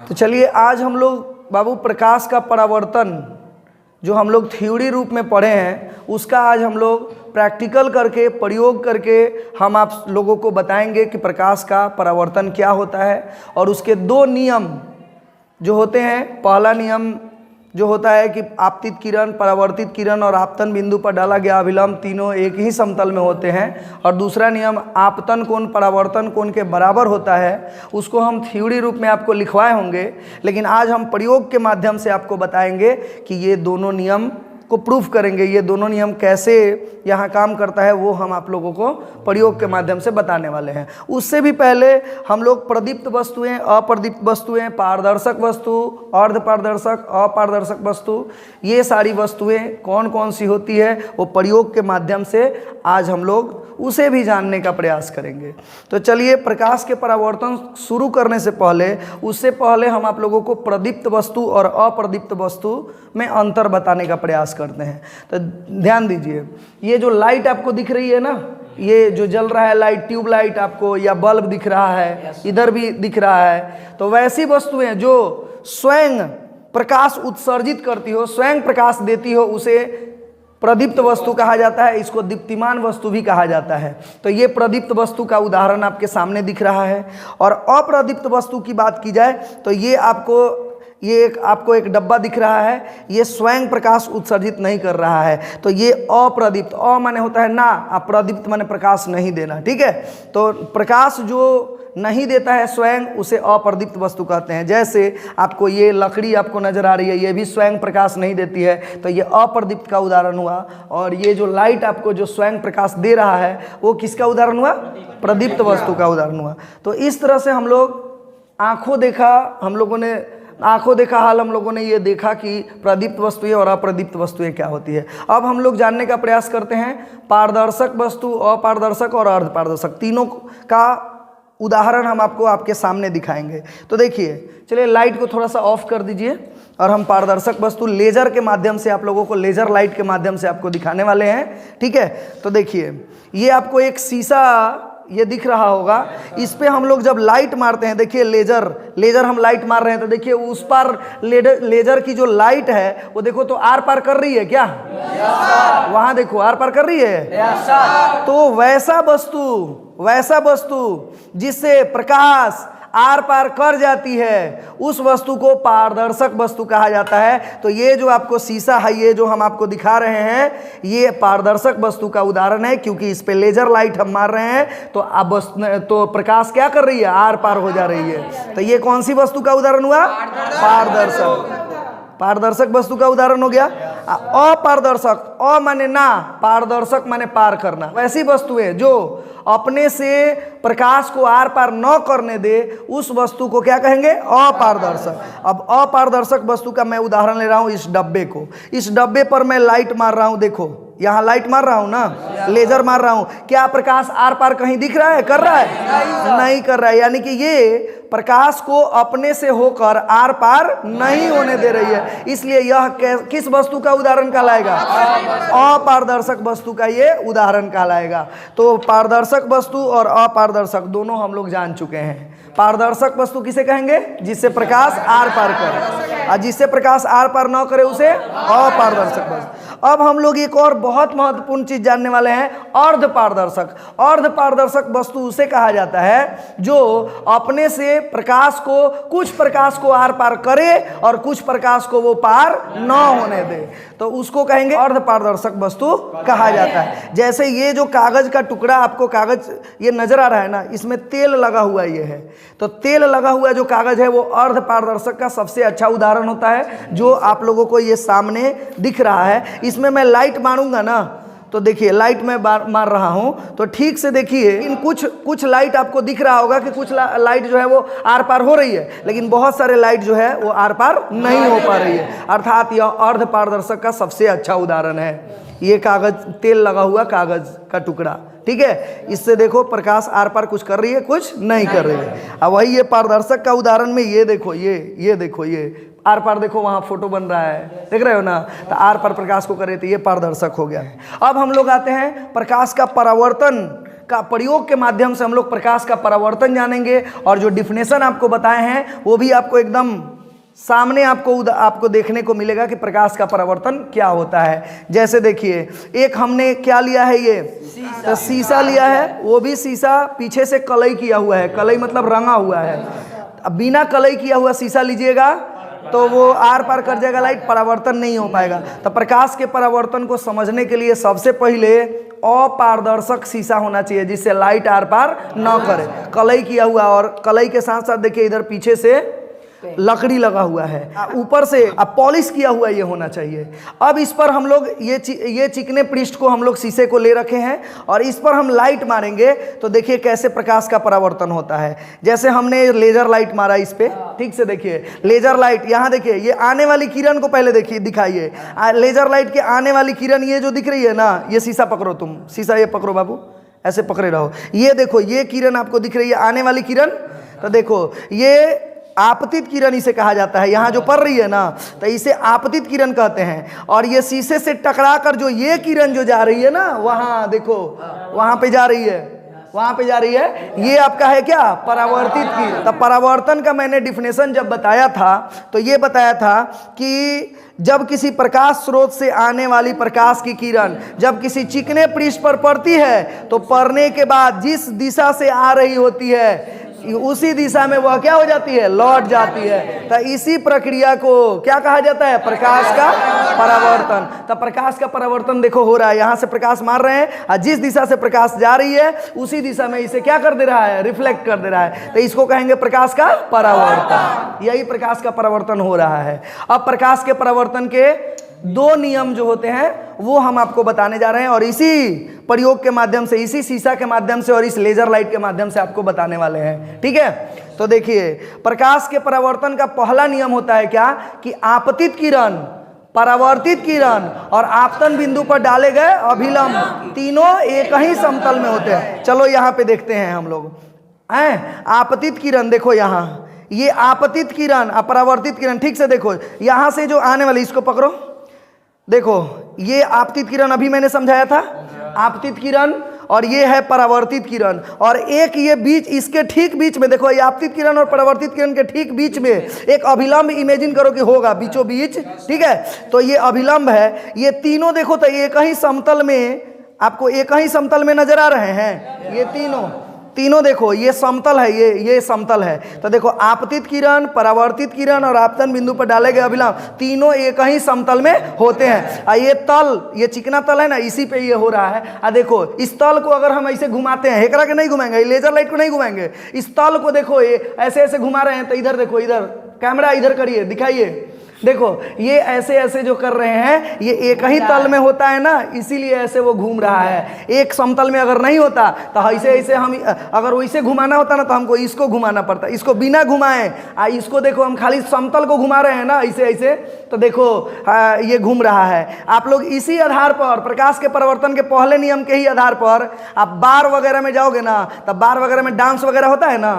तो चलिए आज हम लोग बाबू प्रकाश का परावर्तन जो हम लोग थ्योरी रूप में पढ़े हैं उसका आज हम लोग प्रैक्टिकल करके प्रयोग करके हम आप लोगों को बताएंगे कि प्रकाश का परावर्तन क्या होता है और उसके दो नियम जो होते हैं। पहला नियम जो होता है कि आपतित किरण, परावर्तित किरण और आपतन बिंदु पर डाला गया अभिलंब तीनों एक ही समतल में होते हैं। और दूसरा नियम आपतन कोण परावर्तन कोण के बराबर होता है, उसको हम थ्योरी रूप में आपको लिखवाए होंगे, लेकिन आज हम प्रयोग के माध्यम से आपको बताएंगे कि ये दोनों नियम को प्रूफ करेंगे। ये दोनों नियम कैसे यहाँ काम करता है वो हम आप लोगों को प्रयोग के माध्यम से बताने वाले हैं। उससे भी पहले हम लोग प्रदीप्त वस्तुएं, अप्रदीप्त वस्तुएं, पारदर्शक वस्तु, अर्धपारदर्शक, अपारदर्शक वस्तु, ये सारी वस्तुएं कौन कौन सी होती है वो प्रयोग के माध्यम से आज हम लोग उसे भी जानने का प्रयास करेंगे। तो चलिए प्रकाश के परावर्तन शुरू करने से पहले, उससे पहले हम आप लोगों को प्रदीप्त वस्तु और अप्रदीप्त वस्तु में अंतर बताने का प्रयास करते हैं। तो ध्यान दीजिए, ये जो लाइट आपको दिख रही है ना, ये जो जल रहा है लाइट, ट्यूब लाइट आपको या बल्ब दिख रहा है, इधर भी दिख रहा है, तो वैसी वस्तुएं जो स्वयं प्रकाश उत्सर्जित करती हो, स्वयं प्रकाश देती हो, उसे प्रदीप्त वस्तु कहा जाता है। इसको दीप्तिमान वस्तु भी कहा जाता है। तो ये प्रदीप्त वस्तु का उदाहरण आपके सामने दिख रहा है। और अप्रदीप्त वस्तु की बात की जाए तो ये आपको एक डब्बा दिख रहा है, ये स्वयं प्रकाश उत्सर्जित नहीं कर रहा है, तो ये अप्रदीप्त। अ माने होता है ना, प्रदीप्त माने प्रकाश नहीं देना, ठीक है। तो प्रकाश जो नहीं देता है स्वयं, उसे अप्रदीप्त वस्तु कहते हैं। जैसे आपको ये लकड़ी आपको नजर आ रही है, ये भी स्वयं प्रकाश नहीं देती है, तो ये अप्रदीप्त का उदाहरण हुआ। और ये जो लाइट आपको जो स्वयं प्रकाश दे रहा है वो किसका उदाहरण हुआ? प्रदीप्त वस्तु का उदाहरण हुआ। तो इस तरह से हम लोग आंखों देखा हाल हम लोगों ने ये देखा कि प्रदीप्त वस्तुएं और अप्रदीप्त वस्तुएं क्या होती है। अब हम लोग जानने का प्रयास करते हैं पारदर्शक वस्तु, अपारदर्शक और अर्धपारदर्शक, तीनों का उदाहरण हम आपको आपके सामने दिखाएंगे। तो देखिए, चलिए लाइट को थोड़ा सा ऑफ कर दीजिए और हम पारदर्शक वस्तु लेजर के माध्यम से आप लोगों को, लेजर लाइट के माध्यम से आपको दिखाने वाले हैं, ठीक है। तो देखिए, ये आपको एक शीशा ये दिख रहा होगा, इस पे हम लोग जब लाइट मारते हैं, देखिए लेजर हम लाइट मार रहे हैं, तो देखिए उस पर लेजर की जो लाइट है वो देखो तो आर पार कर रही है क्या? वहां देखो आर पार कर रही है। तो वैसा वस्तु जिससे प्रकाश आर पार कर जाती है, उस वस्तु को पारदर्शक वस्तु कहा जाता है। तो ये जो आपको शीशा है, ये जो हम आपको दिखा रहे हैं, ये पारदर्शक वस्तु का उदाहरण है, क्योंकि इस पे लेजर लाइट हम मार रहे हैं तो अब तो प्रकाश क्या कर रही है? आर पार हो जा रही है। तो ये कौन सी वस्तु का उदाहरण हुआ? पारदर्शक वस्तु का उदाहरण हो गया। अपारदर्शक, अ माने ना, पारदर्शक माने पार करना। वैसी वस्तुएं जो अपने से प्रकाश को आर पार न करने दे, उस वस्तु को क्या कहेंगे? अपारदर्शक। अब अपारदर्शक वस्तु का मैं उदाहरण ले रहा हूं इस डब्बे को। इस डब्बे पर मैं लाइट मार रहा हूं, देखो यहाँ लाइट मार रहा हूं ना, लेजर मार रहा हूं, क्या प्रकाश आर पार कहीं दिख रहा है? कर रहा है? नहीं कर रहा है। यानी कि ये प्रकाश को अपने से होकर आर पार नहीं होने दे रही है। इसलिए यह किस वस्तु का उदाहरण कहलाएगा? अपारदर्शक वस्तु का ये उदाहरण कहलाएगा। तो पारदर्शक वस्तु और अपारदर्शक दोनों हम लोग जान चुके हैं। पारदर्शक वस्तु किसे कहेंगे? जिससे प्रकाश आर पार करे, और जिससे प्रकाश आर पार न करे उसे अपारदर्शक वस्तु। अब हम लोग एक और बहुत महत्वपूर्ण चीज जानने वाले हैं, अर्धपारदर्शक। अर्धपारदर्शक वस्तु उसे कहा जाता है जो अपने से प्रकाश को, कुछ प्रकाश को आर पार करे और कुछ प्रकाश को वो पार न होने दे, तो उसको कहेंगे अर्धपारदर्शक वस्तु कहा जाता है। जैसे ये जो कागज का टुकड़ा आपको कागज ये नजर आ रहा है ना, इसमें तेल लगा हुआ ये है, तो तेल लगा हुआ जो कागज है वो अर्धपारदर्शक का सबसे अच्छा उदाहरण होता है, जो आप लोगों को ये सामने दिख रहा है। इसमें मैं लाइट मारूंगा ना, तो देखिए लाइट में मार रहा हूं, तो ठीक से देखिए, इन कुछ लाइट आपको दिख रहा होगा कि कुछ लाइट जो है वो आर पार हो रही है, लेकिन बहुत सारे लाइट जो है वो आर पार नहीं हो पा रही है। अर्थात यह अर्धपारदर्शक का सबसे अच्छा उदाहरण है। ये कागज, तेल लगा हुआ कागज का टुकड़ा, ठीक है, इससे देखो प्रकाश आर पार कुछ कर रही है, कुछ नहीं कर रही है। अब वही ये पारदर्शक का उदाहरण में ये देखो, ये देखो, ये आर पार देखो वहाँ फोटो बन रहा है, देख रहे हो ना, तो आर पार प्रकाश को करे तो ये पारदर्शक हो गया। अब हम लोग आते हैं प्रकाश का परावर्तन का प्रयोग के माध्यम से हम लोग प्रकाश का परावर्तन जानेंगे, और जो डिफिनेशन आपको बताए हैं वो भी आपको एकदम सामने आपको देखने को मिलेगा कि प्रकाश का परावर्तन क्या होता है। जैसे देखिए, एक हमने क्या लिया है, ये तो शीशा लिया है, वो भी शीशा पीछे से कलई किया हुआ है, कलई मतलब रंगा हुआ है। अब बिना कलई किया हुआ शीशा लीजिएगा तो वो आर पार कर जाएगा लाइट, परावर्तन नहीं हो पाएगा। तो प्रकाश के परावर्तन को समझने के लिए सबसे पहले अपारदर्शक शीशा होना चाहिए जिससे लाइट आर पार न करे। कलई किया हुआ, और कलई के साथ साथ देखिए इधर पीछे से लकड़ी लगा हुआ है, ऊपर से अब पॉलिश किया हुआ ये होना चाहिए। अब इस पर हम लोग ये चिकने पृष्ठ को हम लोग शीशे को ले रखे हैं, और इस पर हम लाइट मारेंगे तो देखिए कैसे प्रकाश का परावर्तन होता है। जैसे हमने लेजर लाइट मारा इस पे, ठीक से देखिए लेजर लाइट, यहाँ देखिए ये आने वाली किरण को पहले देखिए, दिखाइए लेजर लाइट के आने वाली किरण, ये जो दिख रही है ना, ये शीशा पकड़ो, तुम शीशा ये पकड़ो बाबू, ऐसे पकड़े रहो। ये देखो ये किरण आपको दिख रही है, आने वाली किरण, तो देखो ये आपतित किरण इसे कहा जाता है। यहाँ जो पड़ रही है ना, तो इसे आपतित किरण कहते हैं। और ये शीशे से टकरा कर जो ये किरण जो जा रही है ना, वहाँ देखो वहाँ पे जा रही है, वहाँ पे जा रही है, ये आपका है क्या, परावर्तित किरण। तो परावर्तन का मैंने डिफिनेशन जब बताया था तो ये बताया था कि जब किसी प्रकाश स्रोत से आने वाली प्रकाश की किरण जब किसी चिकने पृष्ठ पर पड़ती है तो पड़ने के बाद जिस दिशा से आ रही होती है उसी दिशा में वह क्या हो जाती है, लौट जाती है। तो इसी प्रक्रिया को क्या कहा जाता है, प्रकाश का परावर्तन। तो प्रकाश का परावर्तन देखो हो रहा है, यहाँ से प्रकाश मार रहे हैं और जिस दिशा से प्रकाश जा रही है उसी दिशा में इसे क्या कर दे रहा है, रिफ्लेक्ट कर दे रहा है। तो इसको कहेंगे प्रकाश का परावर्तन। यही प्रकाश का परावर्तन हो रहा है। अब प्रकाश के परावर्तन के दो नियम जो होते हैं वो हम आपको बताने जा रहे हैं, और इसी प्रयोग के माध्यम से, इसी शीशा के माध्यम से और इस लेजर लाइट के माध्यम से आपको बताने वाले हैं। ठीक है, तो देखिए प्रकाश के परावर्तन का पहला नियम होता है क्या, कि आपतित किरण, परावर्तित किरण और आपतन बिंदु पर डाले गए अभिलंब तीनों एक ही समतल में होते हैं। चलो यहाँ पे देखते हैं हम लोग हैं। आपतित किरण देखो, यहाँ ये आपतित किरण, अपरावर्तित किरण, ठीक से देखो, यहाँ से जो आने वाली, इसको पकड़ो, देखो ये आपतित किरण अभी मैंने समझाया था, आपतित किरण, और ये है परावर्तित किरण। और एक ये बीच, इसके ठीक बीच में देखो, ये आपतित किरण और परावर्तित किरण के ठीक बीच में एक अभिलंब इमेजिन करो कि होगा बीचों बीच। ठीक है, तो ये अभिलंब है। ये तीनों देखो तो एक ही समतल में, आपको एक ही समतल में नजर आ रहे हैं। ये तीनों देखो, ये समतल है, ये समतल है। तो देखो आपतित किरण, परावर्तित किरण और आपतन बिंदु पर डाले गए अभिलंब तीनों एक ही समतल में होते हैं। ये तल, ये चिकना तल है ना, इसी पे ये हो रहा है। देखो इस तल को अगर हम ऐसे घुमाते हैं, हेकरा के नहीं घुमाएंगे, लेजर लाइट को नहीं घुमाएंगे, इस तल को देखो ये ऐसे ऐसे घुमा रहे हैं। तो इधर देखो, इधर कैमरा इधर करिए, दिखाइए, देखो ये ऐसे ऐसे जो कर रहे हैं ये एक ही तल में होता है ना, इसीलिए ऐसे वो घूम रहा है। एक समतल में अगर नहीं होता तो ऐसे ऐसे हम, अगर वैसे घुमाना होता ना तो हमको इसको घुमाना पड़ता। इसको बिना घुमाए इसको देखो, हम खाली समतल को घुमा रहे हैं ना ऐसे ऐसे, तो देखो ये घूम रहा है। आप लोग इसी आधार पर, प्रकाश के परिवर्तन के पहले नियम के ही आधार पर आप बार वगैरह में जाओगे ना, तब बार वगैरह में डांस वगैरह होता है ना,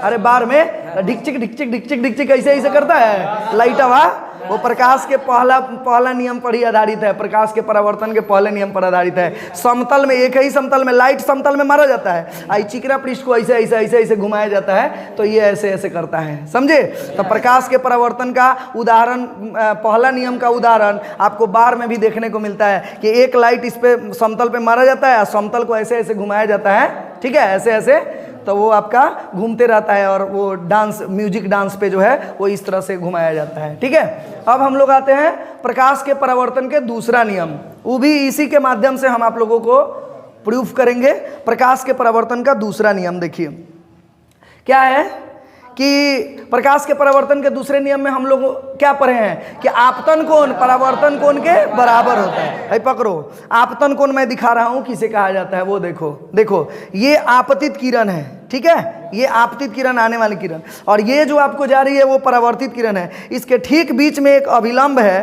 अरे बार में ढिकचिक ढिकचिक ढिकचिक ढिकचिक ऐसे ऐसे करता है लाइटवा, वो प्रकाश के पहला नियम पर ही आधारित है। प्रकाश के परावर्तन के पहले नियम पर आधारित है। समतल में, एक ही समतल में, लाइट समतल में मारा जाता है, आई चिकना पृष्ठ को ऐसे ऐसे ऐसे ऐसे घुमाया जाता है, तो ये ऐसे ऐसे करता है, समझे। तो प्रकाश के परावर्तन का उदाहरण, पहला नियम का उदाहरण आपको बार में भी देखने को मिलता है कि एक लाइट इस पे समतल पे मारा जाता है, समतल को ऐसे ऐसे घुमाया जाता है, ठीक है, ऐसे ऐसे, तो वो आपका घूमते रहता है और वो डांस, म्यूजिक डांस पे जो है वो इस तरह से घुमाया जाता है। ठीक है, अब हम लोग आते हैं प्रकाश के परावर्तन के दूसरा नियम, वो भी इसी के माध्यम से हम आप लोगों को प्रूफ करेंगे। प्रकाश के परावर्तन का दूसरा नियम देखिए क्या है, कि प्रकाश के परावर्तन के दूसरे नियम में हम लोग क्या पढ़े हैं कि आपतन कोण परावर्तन कोण के बराबर होता है। पकड़ो, आपतन कोण मैं दिखा रहा हूं किसे कहा जाता है, वो देखो, देखो ये आपतित किरण है, ठीक है, ये आपतित किरण, आने वाली किरण, और ये जो आपको जा रही है वो परावर्तित किरण है। इसके ठीक बीच में एक अभिलंब है,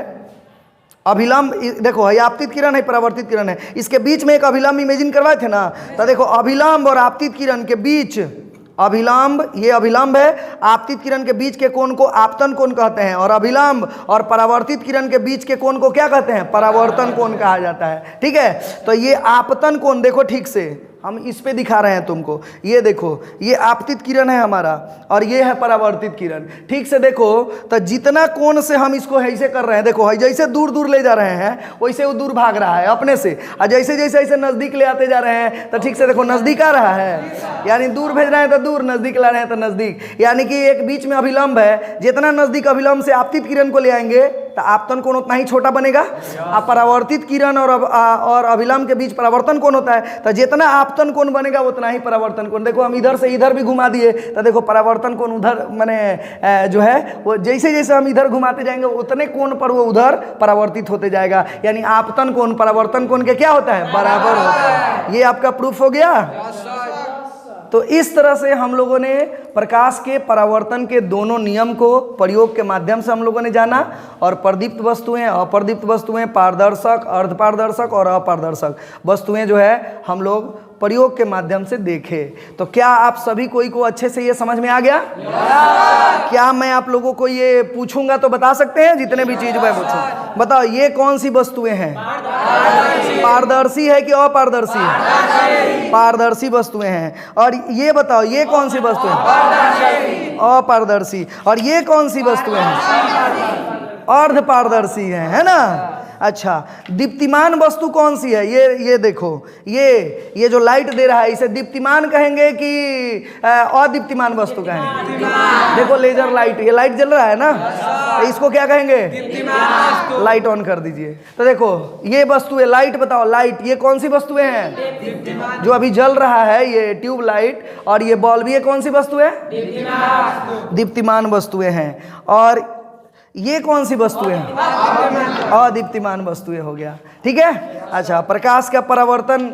अभिलंब देखो, ये आपतित किरण है, परावर्तित किरण है, इसके बीच में एक अभिलंब इमेजिन करवाए थे ना, तो देखो अभिलंब और आपतित किरण के बीच, अभिलंब, ये अभिलंब है, आपतित किरण के बीच के कोण को आपतन कोण कहते हैं, और अभिलंब और परावर्तित किरण के बीच के कोण को क्या कहते हैं, परावर्तन कोण कहा जाता है। ठीक है, तो ये आपतन कोण देखो ठीक से, हम इस पे दिखा रहे हैं तुमको। ये देखो, ये आपतित किरण है हमारा और ये है परावर्तित किरण। ठीक से देखो तो जितना कोण से हम इसको ऐसे कर रहे हैं, देखो जैसे दूर दूर ले जा रहे हैं वैसे वो दूर भाग रहा है अपने से, और जैसे जैसे ऐसे नजदीक ले आते जा रहे हैं तो ठीक से देखो नजदीक आ रहा है, यानी दूर भेज रहे हैं तो दूर, नजदीक ला रहे हैं तो नजदीक, यानी कि एक बीच में अभिलंब है। जितना नजदीक अभिलंब से आपतित किरण को ले आएंगे तो आपतन कोण उतना ही छोटा बनेगा। अब परावर्तित किरण और अभिलंब के बीच परावर्तन कोण होता है, तो जितना आपतन कोण बनेगा उतना ही परावर्तन कोण। देखो हम इधर से इधर भी घुमा दिए तो देखो परावर्तन कोण उधर माने जो है वो जैसे जैसे हम इधर घुमाते जाएंगे उतने कोण पर वो उधर परावर्तित होते जाएगा। यानी आपतन कोण परावर्तन कोण के क्या होता है, बराबर होता है। ये आपका प्रूफ हो गया। तो इस तरह से हम लोगों ने प्रकाश के परावर्तन के दोनों नियम को प्रयोग के माध्यम से हम लोगों ने जाना, और प्रदीप्त वस्तुएं, अप्रदीप्त वस्तुएं, पारदर्शक, अर्धपारदर्शक और अपारदर्शक वस्तुएं जो है हम लोग प्रयोग के माध्यम से देखे। तो क्या आप सभी कोई को अच्छे से ये समझ में आ गया? क्या मैं आप लोगों को ये पूछूंगा तो बता सकते हैं? जितने भी चीज मैं पूछूं बताओ, ये कौन सी वस्तुएं हैं? पारदर्शी है कि अपारदर्शी है? पारदर्शी वस्तुएं हैं। और ये बताओ, ये कौन सी वस्तुएं हैं? अपारदर्शी। और ये कौन सी वस्तुएं हैं? अर्धपारदर्शी है ना? अच्छा, दीप्तिमान वस्तु कौन सी है? ये देखो, ये जो लाइट दे रहा है इसे दीप्तिमान कहेंगे कि अदीप्तिमान वस्तु कहेंगे? देखो लेजर लाइट, ये लाइट जल रहा है ना, तो इसको क्या कहेंगे? लाइट ऑन कर दीजिए। तो देखो ये वस्तु है, लाइट बताओ, लाइट ये कौन सी वस्तुएं हैं? जो अभी जल रहा है ये ट्यूब लाइट, और ये बल्ब, ये कौन सी वस्तु है? दीप्तिमान वस्तुएं हैं। और ये कौन सी वस्तुएं हैं? अदीप्तिमान वस्तुएं हो गया। ठीक है। अच्छा, प्रकाश का परावर्तन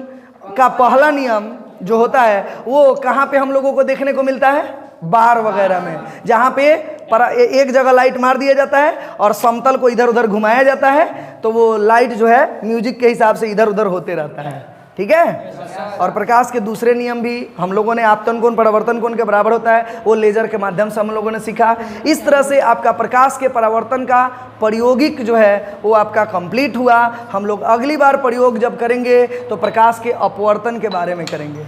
का पहला नियम जो होता है वो कहाँ पे हम लोगों को देखने को मिलता है? बार वगैरह में, जहाँ पे एक जगह लाइट मार दिया जाता है और समतल को इधर उधर घुमाया जाता है, तो वो लाइट जो है म्यूजिक के हिसाब से इधर उधर होते रहता है। ठीक है। और प्रकाश के दूसरे नियम भी हम लोगों ने आपतन कोण परावर्तन कोण के बराबर होता है, वो लेजर के माध्यम से हम लोगों ने सीखा। इस तरह से आपका प्रकाश के परावर्तन का प्रयोगिक जो है वो आपका कंप्लीट हुआ। हम लोग अगली बार प्रयोग जब करेंगे तो प्रकाश के अपवर्तन के बारे में करेंगे।